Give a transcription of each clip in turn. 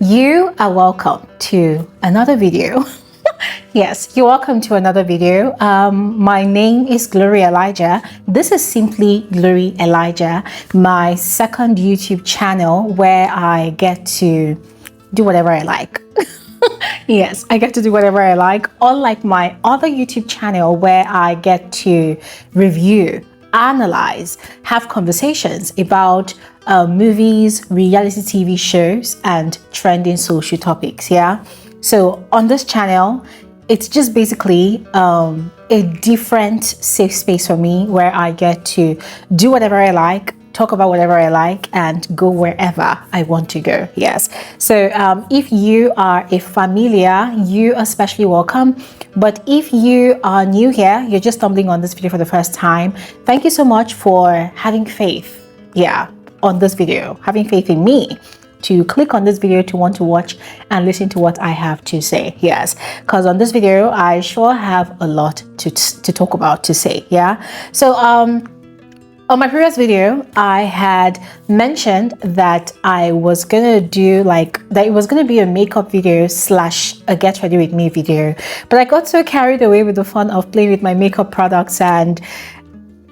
You are welcome to another video. Yes, you're welcome to another video. My name is Glory Elijah. This is simply Glory Elijah, my second YouTube channel where I get to do whatever I like. Yes, I get to do whatever I like, unlike my other YouTube channel where I get to review, analyze, have conversations about movies, reality TV shows, and trending social topics. Yeah. So on this channel, it's just basically a different safe space for me where I get to do whatever I like, talk about whatever I like, and go wherever I want to go. Yes. So if you are a familiar, you are especially welcome. But if you are new here, you're just stumbling on this video for the first time, thank you so much for having faith. Yeah, on this video, having faith in me to click on this video to want to watch and listen to what I have to say. Yes, because on this video I sure have a lot to talk about, to say. Yeah. So on my previous video, I had mentioned that I was gonna do that it was gonna be a makeup video slash a get ready with me video, but I got so carried away with the fun of playing with my makeup products and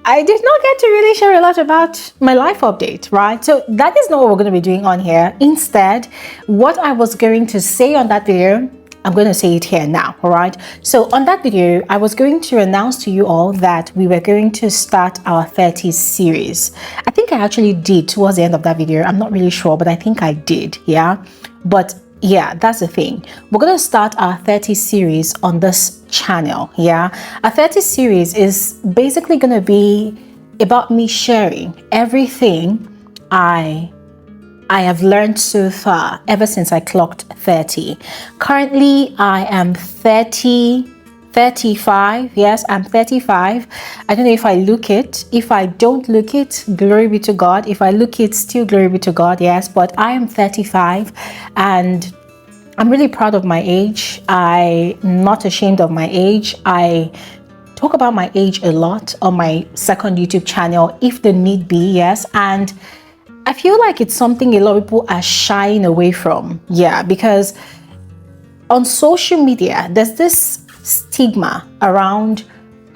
I did not get to really share a lot about my life update, right? So that is not what we're going to be doing on here. Instead, what I was going to say on that video, I'm going to say it here now, all right? So on that video, I was going to announce to you all that we were going to start our 30s series. I think I actually did towards the end of that video. I'm not really sure, but I think I did, yeah? But yeah, that's the thing. We're going to start our 30 series on this channel. Yeah, our 30 series is basically going to be about me sharing everything I have learned so far ever since I clocked 30. Currently, I am 35. Yes, I'm 35. I don't know if I look it. If I don't look it, glory be to God. If I look it, still glory be to God. Yes, but I am 35 and I'm really proud of my age. I'm not ashamed of my age. I talk about my age a lot on my second YouTube channel if the need be. Yes, and I feel like it's something a lot of people are shying away from. Yeah, because on social media, there's this stigma around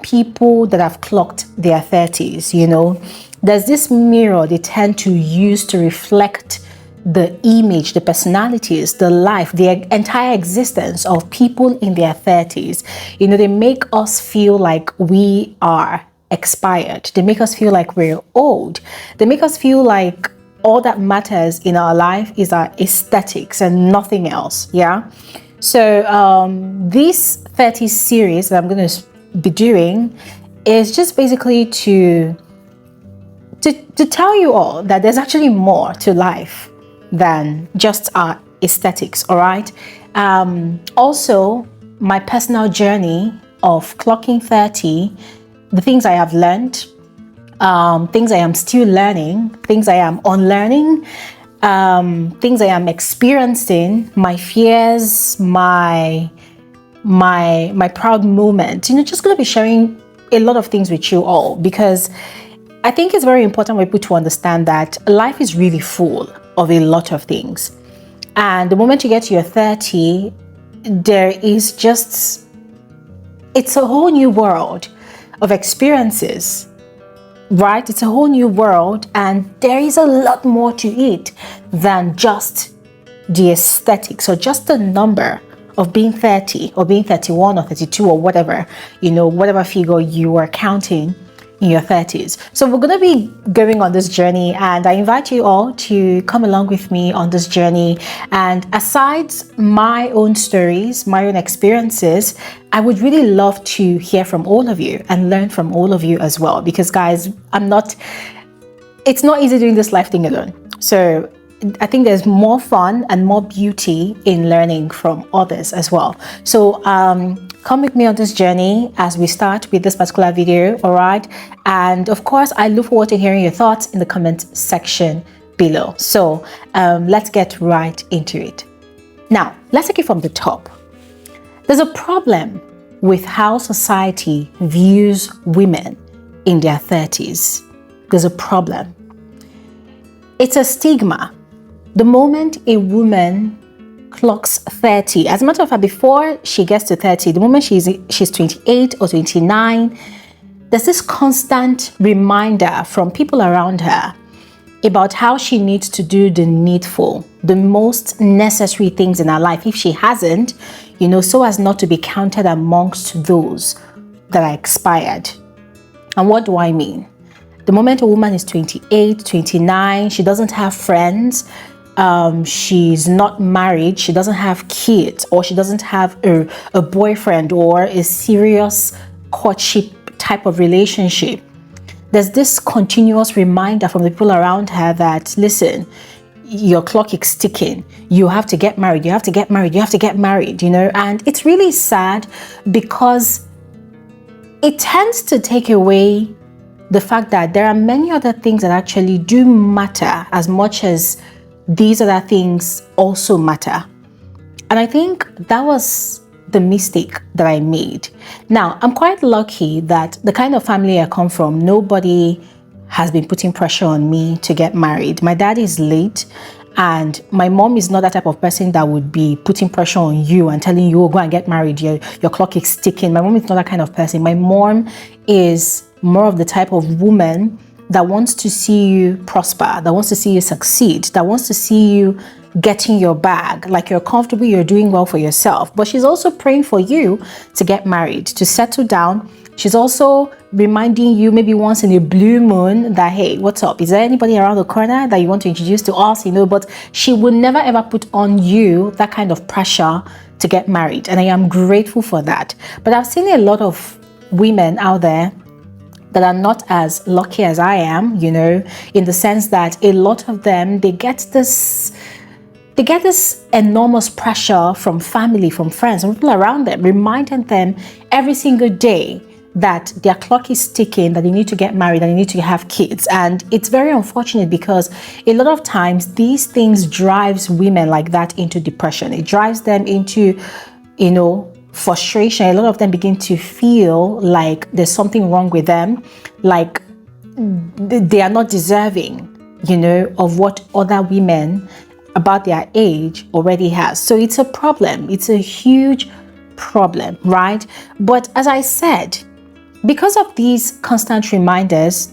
people that have clocked their 30s, you know. There's this mirror they tend to use to reflect the image, the personalities, the life, the entire existence of people in their 30s. You know, they make us feel like we are expired. They make us feel like we're old. They make us feel like all that matters in our life is our aesthetics and nothing else. Yeah. So this 30 series that I'm going to be doing is just basically to tell you all that there's actually more to life than just our aesthetics. All right. Also, my personal journey of clocking 30, the things I have learned, things I am still learning, things I am unlearning, things I am experiencing, my fears, my proud moment. You know, just going to be sharing a lot of things with you all, because I think it's very important for people to understand that life is really full of a lot of things. And the moment you get to your 30, there is just, it's a whole new world of experiences, right? It's a whole new world, and there is a lot more to it than just the aesthetics or just the number of being 30 or being 31 or 32 or whatever, you know, whatever figure you are counting in your 30s. So we're going to be going on this journey, and I invite you all to come along with me on this journey. And aside my own stories, my own experiences, I would really love to hear from all of you and learn from all of you as well, because guys, it's not easy doing this life thing alone. So I think there's more fun and more beauty in learning from others as well. So come with me on this journey as we start with this particular video, all right? And of course, I look forward to hearing your thoughts in the comment section below. So let's get right into it. Now, let's take it from the top. There's a problem with how society views women in their 30s. There's a problem. It's a stigma. The moment a woman clocks 30, as a matter of fact, before she gets to 30, the moment she's 28 or 29, there's this constant reminder from people around her about how she needs to do the needful, the most necessary things in her life, if she hasn't, so as not to be counted amongst those that are expired. And what do I mean? The moment a woman is 28, 29, she doesn't have friends, she's not married, she doesn't have kids, or she doesn't have a boyfriend or a serious courtship type of relationship, there's this continuous reminder from the people around her that, listen, your clock is ticking. You have to get married. You have to get married. You have to get married, And it's really sad because it tends to take away the fact that there are many other things that actually do matter as much as these other things also matter. And I think that was the mistake that I made. Now, I'm quite lucky that the kind of family I come from, nobody has been putting pressure on me to get married. My dad is late, and my mom is not that type of person that would be putting pressure on you and telling you, oh, go and get married, your clock is ticking. My mom is not that kind of person. My mom is more of the type of woman that wants to see you prosper, that wants to see you succeed, that wants to see you getting your bag, like you're comfortable, you're doing well for yourself. But she's also praying for you to get married, to settle down. She's also reminding you maybe once in a blue moon that, hey, what's up? Is there anybody around the corner that you want to introduce to us? But she would never ever put on you that kind of pressure to get married. And I am grateful for that. But I've seen a lot of women out there that are not as lucky as I am, in the sense that a lot of them, they get this enormous pressure from family, from friends, from people around them, reminding them every single day that their clock is ticking, that they need to get married, that they need to have kids. And it's very unfortunate because a lot of times these things drives women like that into depression. It drives them into, frustration. A lot of them begin to feel like there's something wrong with them, like they are not deserving, of what other women about their age already has. So it's a problem. It's a huge problem, right? But as I said, because of these constant reminders,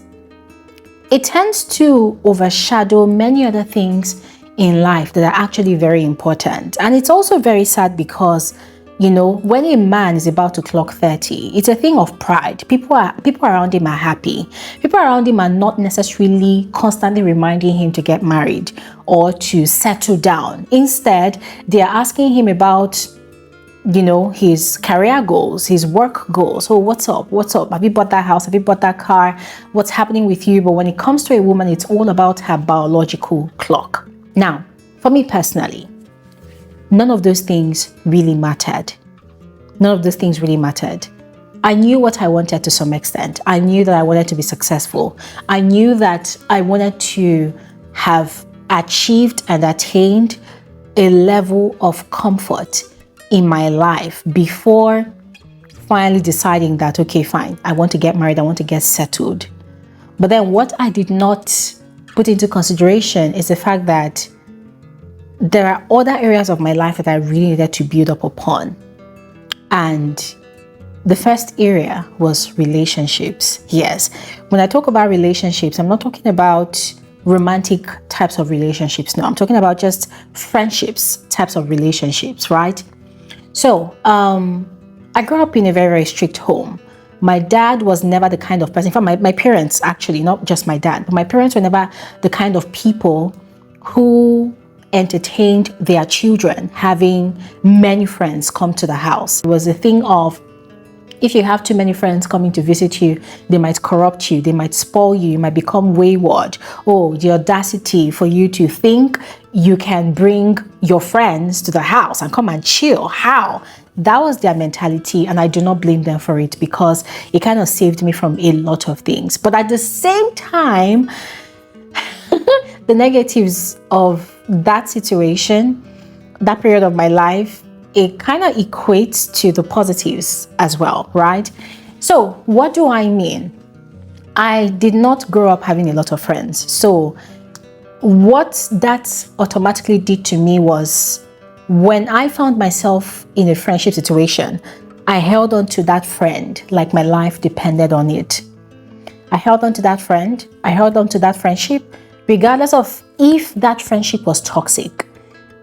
it tends to overshadow many other things in life that are actually very important. And it's also very sad because, when a man is about to clock 30, it's a thing of pride. People around him are happy. People around him are not necessarily constantly reminding him to get married or to settle down. Instead, they are asking him about, his career goals, his work goals. Oh, what's up? What's up? Have you bought that house? Have you bought that car? What's happening with you? But when it comes to a woman, it's all about her biological clock. Now, for me personally, none of those things really mattered. None of those things really mattered. I knew what I wanted to some extent. I knew that I wanted to be successful. I knew that I wanted to have achieved and attained a level of comfort in my life before finally deciding that, okay, fine, I want to get married, I want to get settled. But then what I did not put into consideration is the fact that there are other areas of my life that I really needed to build up upon. And the first area was relationships. Yes, when I talk about relationships, I'm not talking about romantic types of relationships. No, I'm talking about just friendships types of relationships, right? So, I grew up in a very, very strict home. My dad was never the kind of person, in fact, my parents actually, not just my dad, but my parents were never the kind of people who entertained their children having many friends come to the house. It was a thing of, if you have too many friends coming to visit you, they might corrupt you, they might spoil you, you might become wayward. Oh, the audacity for you to think you can bring your friends to the house and come and chill. How? That was their mentality, and I do not blame them for it because it kind of saved me from a lot of things. But at the same time, the negatives of that situation, that period of my life, it kind of equates to the positives as well, right? So what do I mean? I did not grow up having a lot of friends. So what that automatically did to me was when I found myself in a friendship situation, I held on to that friend like my life depended on it. I held on to that friend. I held on to that friendship, regardless of if that friendship was toxic.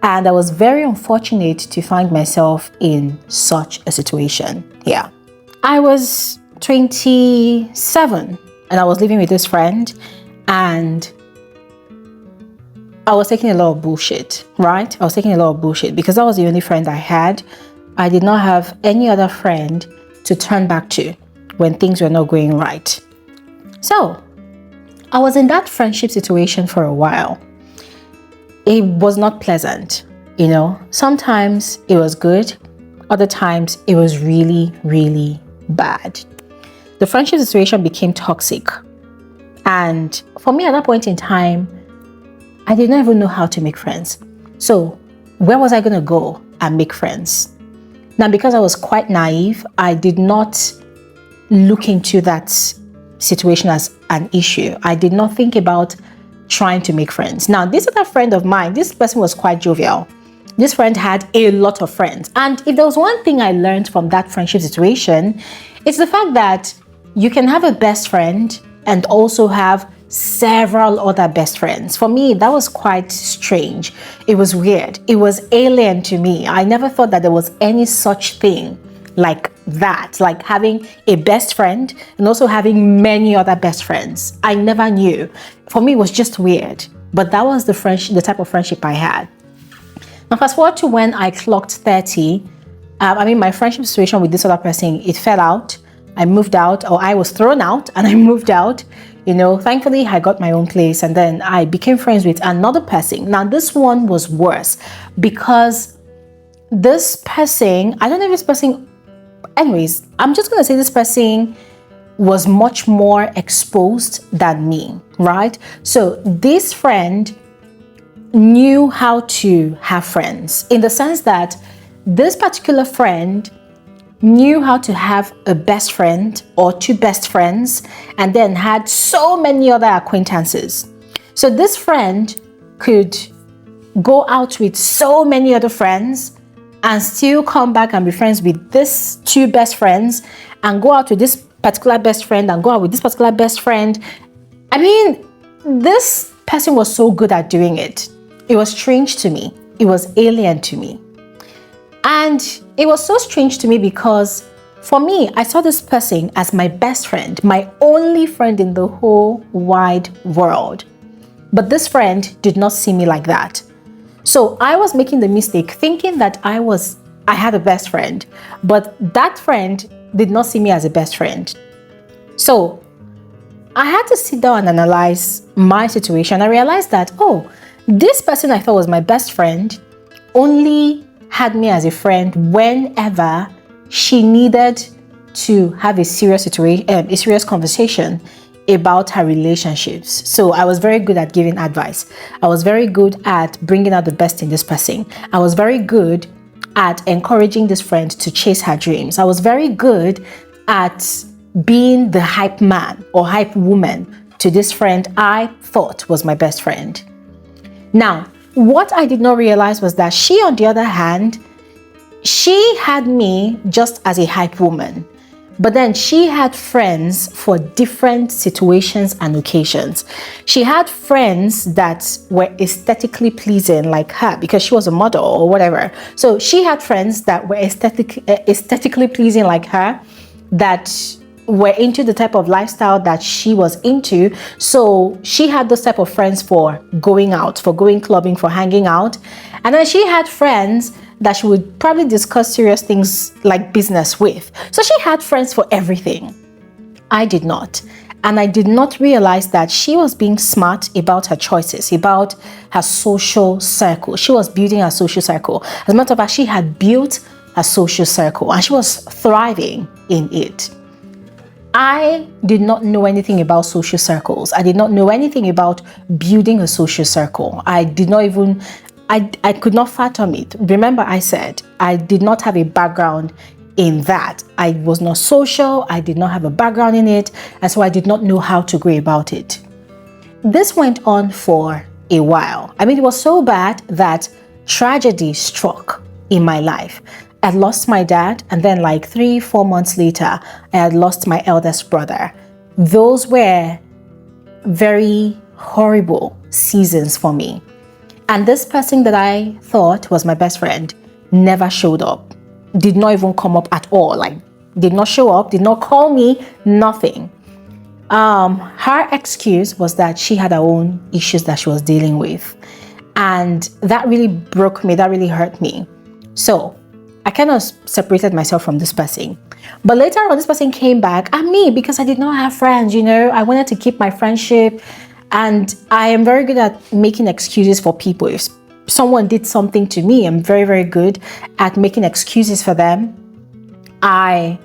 And I was very unfortunate to find myself in such a situation. Yeah. I was 27 and I was living with this friend, and I was taking a lot of bullshit, right? I was taking a lot of bullshit because that was the only friend I had. I did not have any other friend to turn back to when things were not going right. So I was in that friendship situation for a while. It was not pleasant, you know. Sometimes it was good, other times it was really, really bad. The friendship situation became toxic. And for me at that point in time, I did not even know how to make friends. So where was I going to go and make friends? Now, because I was quite naive, I did not look into that situation as an issue. I did not think about trying to make friends. Now, this other friend of mine, this person was quite jovial. This friend had a lot of friends. And if there was one thing I learned from that friendship situation, it's the fact that you can have a best friend and also have several other best friends. For me, that was quite strange. It was weird. It was alien to me. I never thought that there was any such thing like that, like having a best friend and also having many other best friends. I never knew. For me, it was just weird. But that was the type of friendship I had. Now, fast forward to when I clocked 30. My friendship situation with this other person, it fell out. I moved out, or I was thrown out and I moved out. You know, thankfully I got my own place, and then I became friends with another person. Now, this one was worse because this person, I don't know if this person, anyways, I'm just going to say this person was much more exposed than me, right? So this friend knew how to have friends, in the sense that this particular friend knew how to have a best friend or two best friends, and then had so many other acquaintances. So this friend could go out with so many other friends and still come back and be friends with these two best friends, and go out with this particular best friend and go out with this particular best friend. I mean, this person was so good at doing it. It was strange to me. It was alien to me. And it was so strange to me because for me, I saw this person as my best friend, my only friend in the whole wide world. But this friend did not see me like that. So I was making the mistake thinking that I had a best friend, but that friend did not see me as a best friend. So I had to sit down and analyze my situation. I realized that, this person I thought was my best friend only had me as a friend whenever she needed to have a serious conversation about her relationships. So I was very good at giving advice. I was very good at bringing out the best in this person. I was very good at encouraging this friend to chase her dreams. I was very good at being the hype man or hype woman to this friend I thought was my best friend. Now, what I did not realize was that she, on the other hand, she had me just as a hype woman, but then she had friends for different situations and occasions. She had friends that were aesthetically pleasing like her because she was a model or whatever. So she had friends that were aesthetically pleasing like her, that were into the type of lifestyle that she was into. So she had those type of friends for going out, for going clubbing, for hanging out. And then she had friends that she would probably discuss serious things like business with. So she had friends for everything. I did not. And I did not realize that she was being smart about her choices, about her social circle. She was building her social circle. As a matter of fact, she had built a social circle and she was thriving in it. I did not know anything about social circles. I did not know anything about building a social circle. I could not fathom it. Remember, I said I did not have a background in that. I was not social. I did not have a background in it. And so I did not know how to go about it. This went on for a while. I mean, it was so bad that tragedy struck in my life. I lost my dad, and then like 3-4 months later, I had lost my eldest brother. Those were very horrible seasons for me. And this person that I thought was my best friend never showed up, did not even come up at all, like did not show up, did not call me, nothing. Her excuse was that she had her own issues that she was dealing with. And that really broke me, that really hurt me. So I kind of separated myself from this person. But later on, this person came back, and me, because I did not have friends, I wanted to keep my friendship. And I am very good at making excuses for people. If someone did something to me, I'm very, very good at making excuses for them. I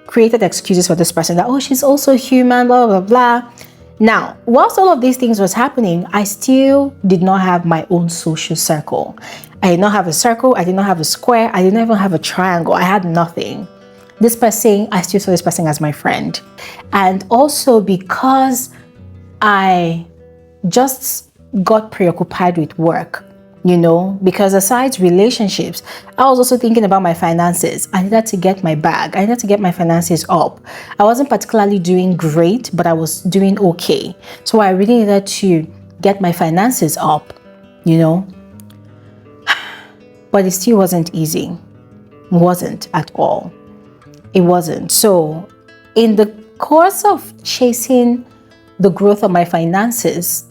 created excuses for this person that, oh, she's also human, blah, blah, blah. Now, whilst all of these things was happening, I still did not have my own social circle. I did not have a circle. I did not have a square. I did not even have a triangle. I had nothing. This person, I still saw this person as my friend. And also because I just got preoccupied with work, because aside relationships, I was also thinking about my finances. I needed to get my bag. I needed to get my finances up. I wasn't particularly doing great, but I was doing okay. So I really needed to get my finances up, But it still wasn't easy. It wasn't at all. It wasn't. So in the course of chasing the growth of my finances,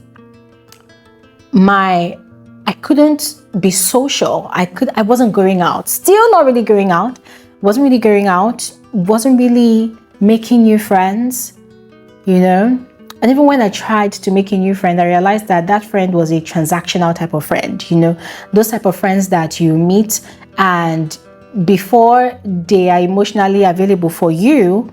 I couldn't be social. I wasn't going out. Still not really going out. Wasn't really going out. Wasn't really making new friends, And even when I tried to make a new friend, I realized that friend was a transactional type of friend, Those type of friends that you meet, and before they are emotionally available for you,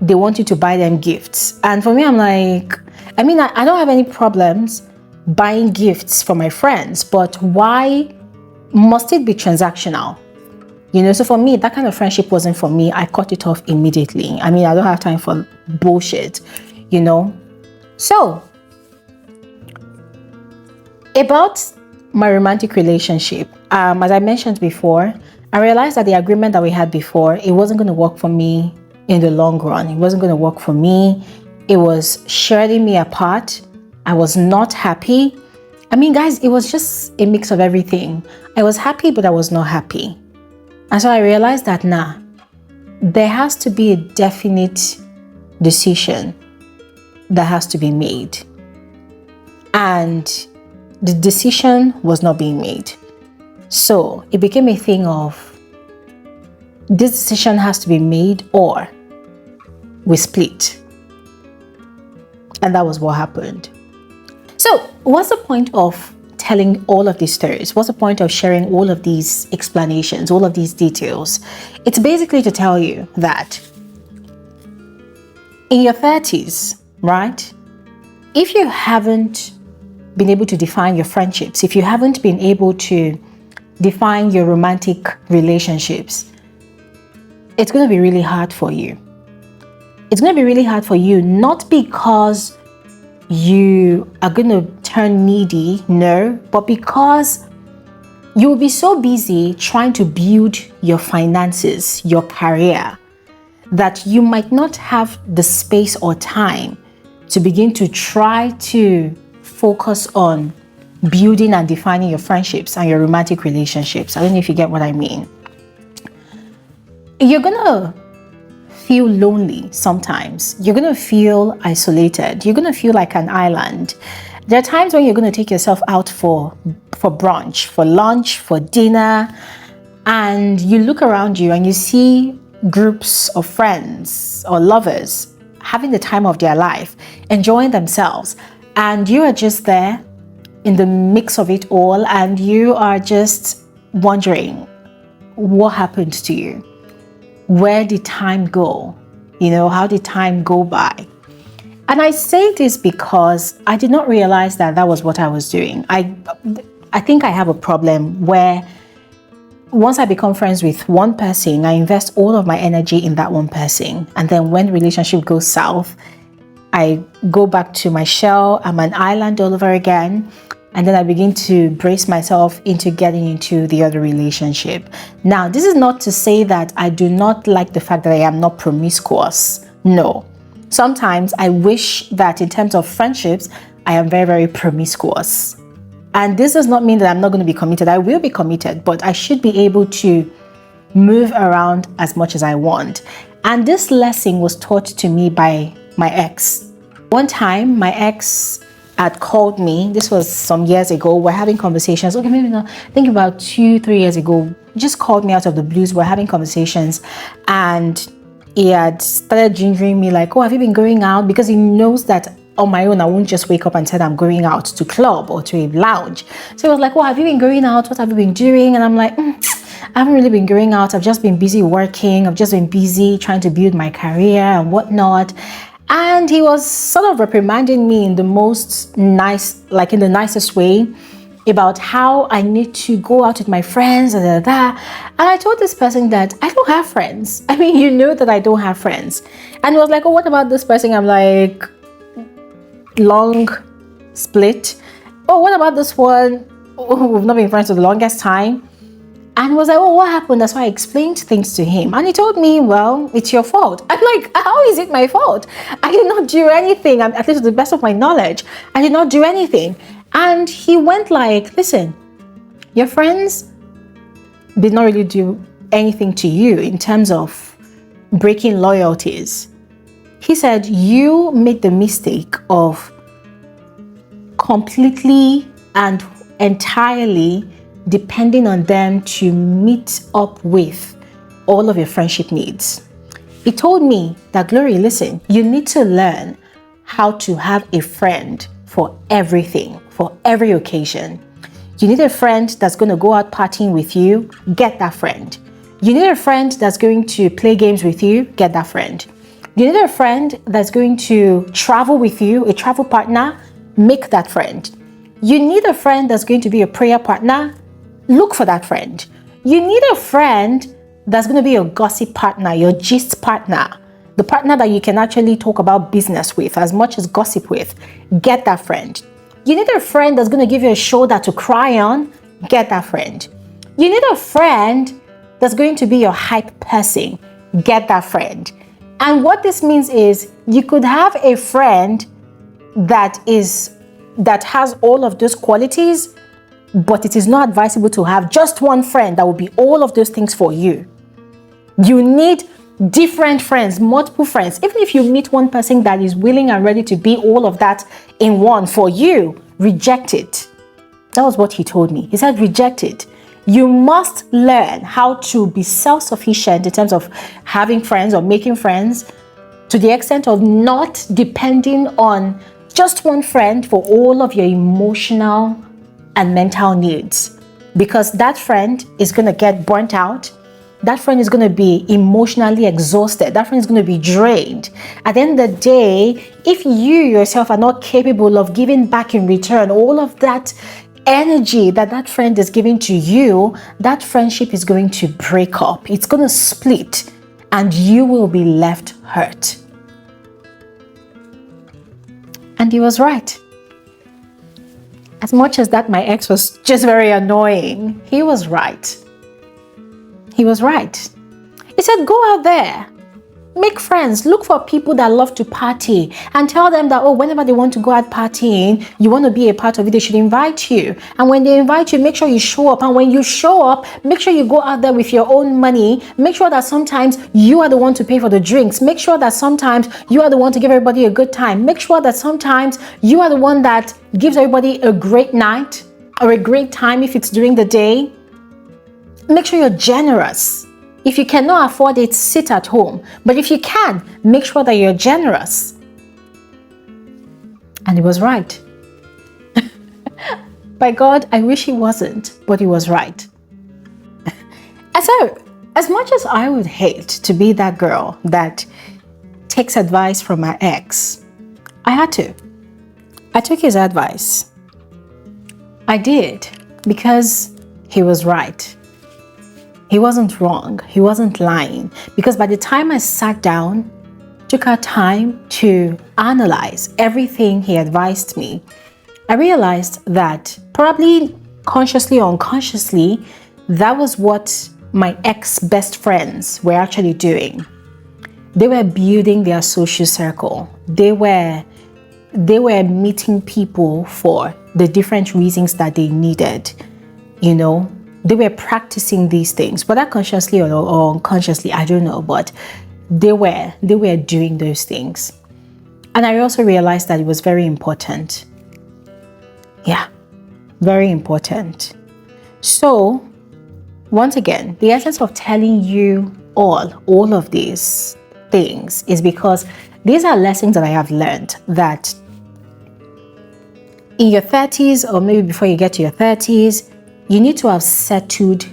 they want you to buy them gifts. And for me, I'm like, I don't have any problems buying gifts for my friends, but why must it be transactional? So for me, that kind of friendship wasn't for me. I cut it off immediately. I don't have time for bullshit, So, about my romantic relationship, as I mentioned before, I realized that the agreement that we had before, it wasn't going to work for me in the long run. It wasn't going to work for me. It was shredding me apart. I was not happy. Guys, it was just a mix of everything. I was happy, but I was not happy. And so I realized that, there has to be a definite decision that has to be made. And the decision was not being made. So it became a thing of, this decision has to be made or we split. And that was what happened. So what's the point of telling all of these stories? What's the point of sharing all of these explanations, all of these details? It's basically to tell you that in your 30s, right? If you haven't been able to define your friendships, if you haven't been able to define your romantic relationships, it's going to be really hard for you. It's going to be really hard for you, not because you are going to turn needy, no, but because you will be so busy trying to build your finances, your career, that you might not have the space or time to begin to try to focus on building and defining your friendships and your romantic relationships. I don't know if you get what I mean. You're gonna feel lonely sometimes. You're gonna feel isolated. You're gonna feel like an island. There are times when you're gonna take yourself out for brunch, for lunch, for dinner, and you look around you and you see groups of friends or lovers having the time of their life, enjoying themselves, and you are just there in the mix of it all, and you are just wondering what happened to you. Where did time go? How did time go by? And I say this because I did not realize that was what I was doing. I think I have a problem where once I become friends with one person, I invest all of my energy in that one person. And then when the relationship goes south, I go back to my shell. I'm an island all over again. And then I begin to brace myself into getting into the other relationship. Now, this is not to say that I do not like the fact that I am not promiscuous. No. Sometimes I wish that in terms of friendships, I am very, very promiscuous. And this does not mean that I'm not going to be committed. I will be committed, but I should be able to move around as much as I want. And this lesson was taught to me by my ex. One time, my ex had called me. This was some years ago. We're having conversations. Okay, maybe not. Think about 2-3 years ago. Just called me out of the blues. We're having conversations, and he had started gingering me like, "Oh, have you been going out?" Because he knows that on my own, I won't just wake up and say I'm going out to club or to a lounge. So he was like, "Oh, have you been going out? What have you been doing?" And I'm like, I haven't really been going out. I've just been busy working. I've just been busy trying to build my career and whatnot. And he was sort of reprimanding me in the most nice, like in the nicest way, about how I need to go out with my friends and that. And I told this person that I don't have friends. I mean, you know that I don't have friends. And he was like, "Oh, what about this person?" I'm like, long split. "Oh, what about this one? Oh, we've not been friends for the longest time." And was like, "Oh, what happened?" That's why I explained things to him. And he told me, "Well, it's your fault." I'm like, "How is it my fault? I did not do anything. At least to the best of my knowledge, I did not do anything." And he went like, "Listen, your friends did not really do anything to you in terms of breaking loyalties." He said, "You made the mistake of completely and entirely depending on them to meet up with all of your friendship needs." He told me that, "Glory, listen, you need to learn how to have a friend for everything, for every occasion. You need a friend that's going to go out partying with you, get that friend. You need a friend that's going to play games with you, get that friend. You need a friend that's going to travel with you, a travel partner, make that friend. You need a friend that's going to be a prayer partner, look for that friend. You need a friend that's going to be your gossip partner, your gist partner, the partner that you can actually talk about business with as much as gossip with. Get that friend. You need a friend that's going to give you a shoulder to cry on. Get that friend. You need a friend that's going to be your hype person. Get that friend." And what this means is you could have a friend that has all of those qualities, but it is not advisable to have just one friend that will be all of those things for you. You need different friends, multiple friends. Even if you meet one person that is willing and ready to be all of that in one for you, reject it. That was what he told me. He said, "Reject it. You must learn how to be self-sufficient in terms of having friends or making friends to the extent of not depending on just one friend for all of your emotional and mental needs, because that friend is going to get burnt out. That friend is going to be emotionally exhausted. That friend is going to be drained. At the end of the day, if you yourself are not capable of giving back in return all of that energy that friend is giving to you, that friendship is going to break up. It's going to split, and you will be left hurt." And he was right. As much as that my ex was just very annoying, he was right. He was right. He said, "Go out there, make friends, look for people that love to party, and tell them that, oh, whenever they want to go out partying, you want to be a part of it, they should invite you. And when they invite you, make sure you show up. And when you show up, make sure you go out there with your own money. Make sure that sometimes you are the one to pay for the drinks. Make sure that sometimes you are the one to give everybody a good time. Make sure that sometimes you are the one that gives everybody a great night or a great time if it's during the day. Make sure you're generous. If you cannot afford it, sit at home. But if you can, make sure that you're generous." And he was right. By God, I wish he wasn't, but he was right. And so, as much as I would hate to be that girl that takes advice from my ex, I had to. I took his advice. I did, because he was right. He wasn't wrong. He wasn't lying. Because by the time I sat down, took our time to analyze everything he advised me, I realized that probably consciously or unconsciously, that was what my ex-best friends were actually doing. They were building their social circle. They were meeting people for the different reasons that they needed. You know, they were practicing these things, whether consciously or unconsciously, I don't know, but they were doing those things. And I also realized that it was very important. Yeah, very important. So, once again, the essence of telling you all of these things is because these are lessons that I have learned, that in your 30s, or maybe before you get to your 30s, you need to have settled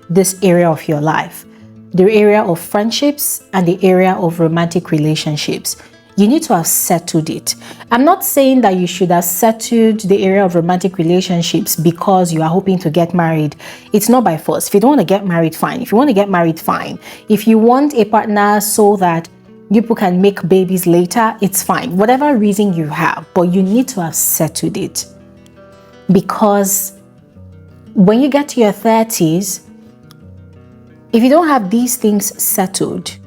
this area of your life, the area of friendships and the area of romantic relationships. You need to have settled it. I'm not saying that you should have settled the area of romantic relationships because you are hoping to get married. It's not by force. If you don't want to get married, fine. If you want to get married, fine. If you want a partner so that you people can make babies later, it's fine. Whatever reason you have, but you need to have settled it. Because when you get to your 30s, if you don't have these things settled,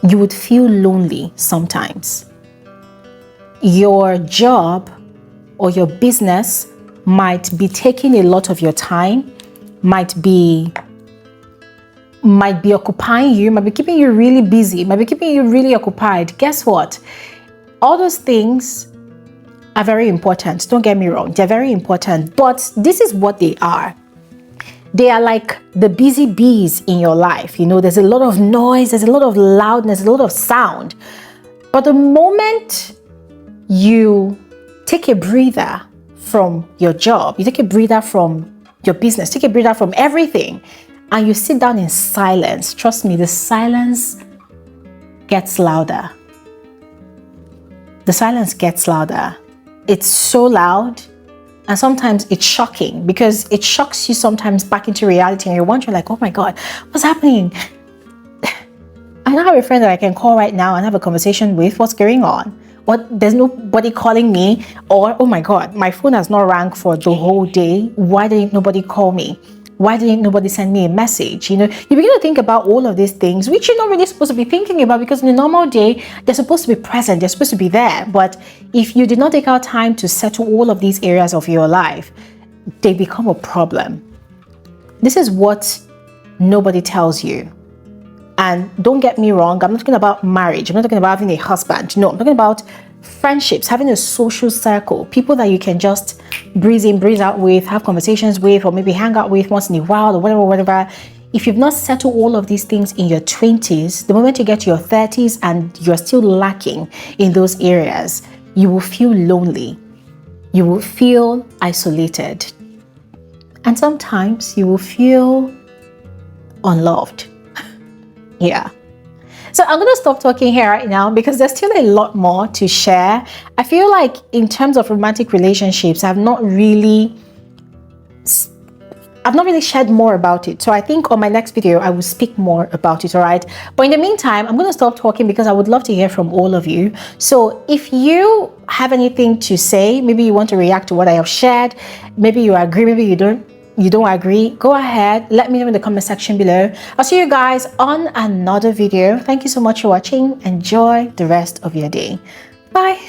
you would feel lonely sometimes. Your job or your business might be taking a lot of your time, might be occupying you, might be keeping you really busy, might be keeping you really occupied. Guess what? All those things are very important. Don't get me wrong, they're very important, but this is what they are. They are like the busy bees in your life. You know, there's a lot of noise, there's a lot of loudness, a lot of sound. But the moment you take a breather from your job, you take a breather from your business, take a breather from everything, and you sit down in silence, trust me, the silence gets louder. The silence gets louder. It's so loud. And sometimes it's shocking because it shocks you sometimes back into reality and you're wondering like, oh my God, what's happening? I don't have a friend that I can call right now and have a conversation with. What's going on? What? There's nobody calling me, or oh my God, my phone has not rang for the whole day. Why didn't nobody call me? Why didn't nobody send me a message? You know, you begin to think about all of these things, which you're not really supposed to be thinking about because in a normal day, they're supposed to be present, they're supposed to be there. But if you did not take out time to settle all of these areas of your life, they become a problem. This is what nobody tells you. And don't get me wrong, I'm not talking about marriage. I'm not talking about having a husband. No, I'm talking about friendships, having a social circle, people that you can just breeze in, breeze out with, have conversations with, or maybe hang out with once in a while or whatever. If you've not settled all of these things in your 20s, the moment you get to your 30s and you're still lacking in those areas, you will feel lonely. You will feel isolated. And sometimes you will feel unloved. Yeah. So I'm going to stop talking here right now because there's still a lot more to share. I feel like in terms of romantic relationships, I've not really shared more about it. So I think on my next video, I will speak more about it, all right? But in the meantime, I'm going to stop talking because I would love to hear from all of you. So if you have anything to say, maybe you want to react to what I have shared, maybe you agree, maybe you don't agree, go ahead, let me know in the comment section below. I'll see you guys on another video. Thank you so much for watching. Enjoy the rest of your day. Bye.